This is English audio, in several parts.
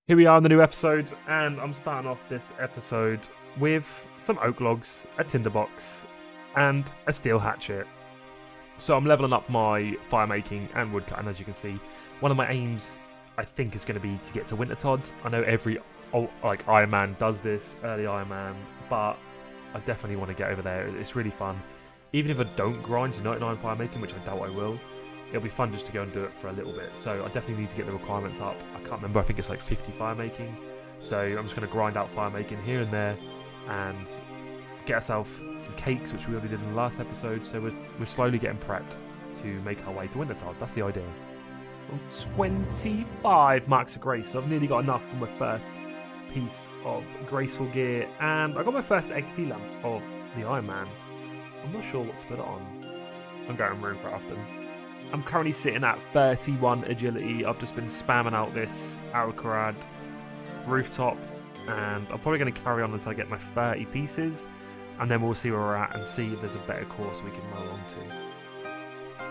Here we are in the new episode, and I'm starting off this episode with some oak logs, a tinderbox, and a steel hatchet. So I'm leveling up my fire making and woodcutting, as you can see. One of my aims, I think, is going to be to get to Wintertodt. I know every Ironman does this, early Ironman, but I definitely want to get over there. It's really fun. Even if I don't grind to 99 fire making, which I doubt I will, it'll be fun just to go and do it for a little bit. So I definitely need to get the requirements up. I can't remember, I think it's like 50 fire making. So I'm just going to grind out fire making here and there and get ourselves some cakes, which we already did in the last episode. So we're slowly getting prepped to make our way to Wintertodt. That's the idea. 25 marks of grace. So I've nearly got enough for my first piece of graceful gear. And I got my first XP lamp of the Ironman. I'm not sure what to put it on. I'm going runecrafting. I'm currently sitting at 31 agility. I've just been spamming out this Alcarad rooftop, and I'm probably going to carry on until I get my 30 pieces, and then we'll see where we're at and see if there's a better course we can roll on to.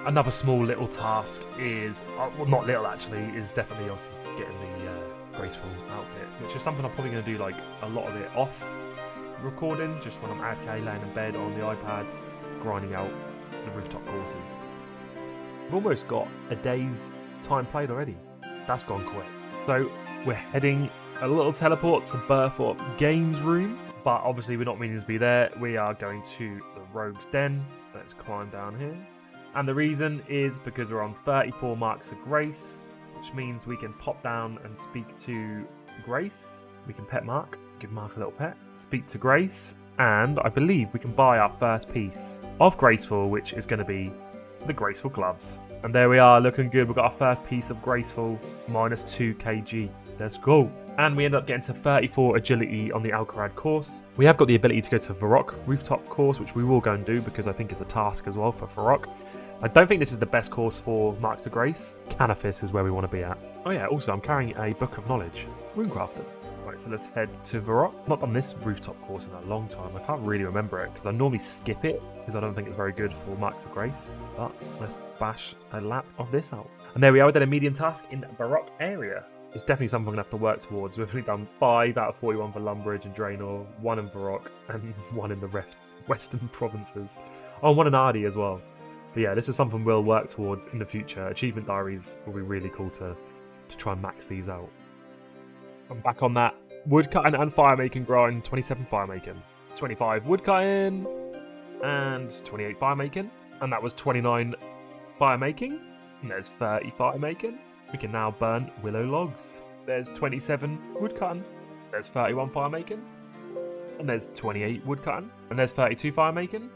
Another small little task is, well, not little actually, is definitely also getting the Graceful outfit, which is something I'm probably going to do like a lot of it off recording, just when I'm AFK laying in bed on the iPad, grinding out the rooftop courses. We've almost got a day's time played already. That's gone quick. So we're heading a little teleport to Varrock Games Room, but obviously we're not meaning to be there. We are going to the Rogue's Den. Let's climb down here. And the reason is because we're on 34 marks of grace, which means we can pop down and speak to Grace. We can pet Mark, give Mark a little pet, speak to Grace, and I believe we can buy our first piece of Graceful, which is going to be the Graceful gloves. And there we are, looking good. We've got our first piece of Graceful, minus 2 kg. Let's go. And we end up getting to 34 agility on the Alcarad course. We have got the ability to go to Varrock rooftop course, which we will go and do because I think it's a task as well for Varrock. I don't think this is the best course for Mark to Grace. Canifis is where we want to be at. Oh yeah, also I'm carrying a book of knowledge. Runecrafting. Right, so let's head to Varrock. I've not done this rooftop course in a long time. I can't really remember it because I normally skip it because I don't think it's very good for Marks of Grace. But let's bash a lap of this out. And there we are, we did a medium task in the Varrock area. It's definitely something we're going to have to work towards. We've only done 5 out of 41 for Lumbridge and Gielinor, 1 in Varrock, and 1 in the Western provinces. Oh, and 1 in Ardougne as well. But yeah, this is something we'll work towards in the future. Achievement diaries will be really cool to try and max these out. I'm back on that woodcutting and fire making grind. 27 fire making, 25 woodcutting, and 28 fire making. And that was 29 fire making. And there's 30 fire making. We can now burn willow logs. There's 27 woodcutting. There's 31 fire making. And there's 28 woodcutting. And there's 32 fire making.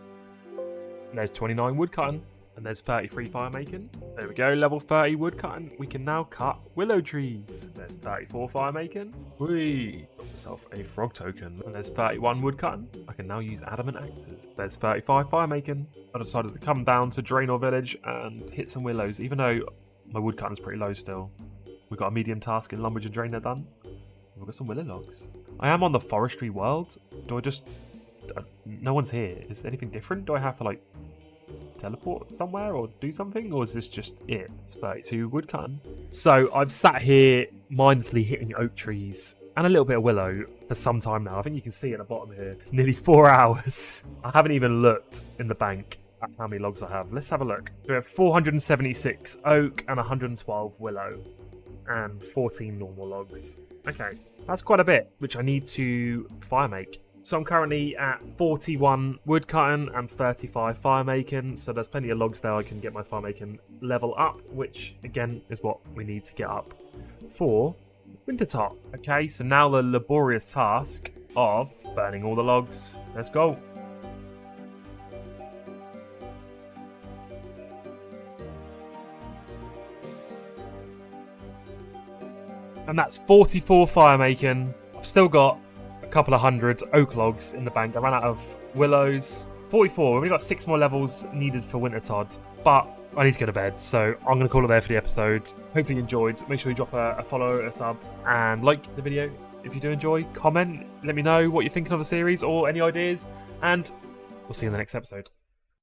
And there's 29 woodcutting. And there's 33 fire making. There we go, level 30 woodcutting. We can now cut willow trees. There's 34 fire making. Whee! Got myself a frog token. And there's 31 woodcutting. I can now use adamant axes. There's 35 fire making. I decided to come down to Gielinor village and hit some willows, even though my woodcutting's pretty low still. We've got a medium task in Lumbridge and Gielinor done. We've got some willow logs. I am on the forestry world. Do I just... no one's here. Is anything different? Do I have to like teleport somewhere or do something, or is this just it? It's 32 woodcutting. So I've sat here mindlessly hitting oak trees and a little bit of willow for some time now. I think you can see at the bottom here, nearly 4 hours. I haven't even looked in the bank at how many logs I have. Let's have a look. We have 476 oak and 112 willow and 14 normal logs. Okay, that's quite a bit, which I need to fire make. So I'm currently at 41 woodcutting and 35 fire making. So there's plenty of logs there I can get my fire making level up, which again is what we need to get up for Wintertodt. Okay, so now the laborious task of burning all the logs. Let's go. And that's 44 fire making. I've still got couple of hundred oak logs in the bank. I ran out of willows. 44. We've only got 6 more levels needed for Wintertodt, but I need to go to bed, so I'm going to call it there for the episode. Hopefully you enjoyed. Make sure you drop a follow, a sub, and like the video if you do enjoy. Comment, let me know what you're thinking of the series or any ideas, and we'll see you in the next episode.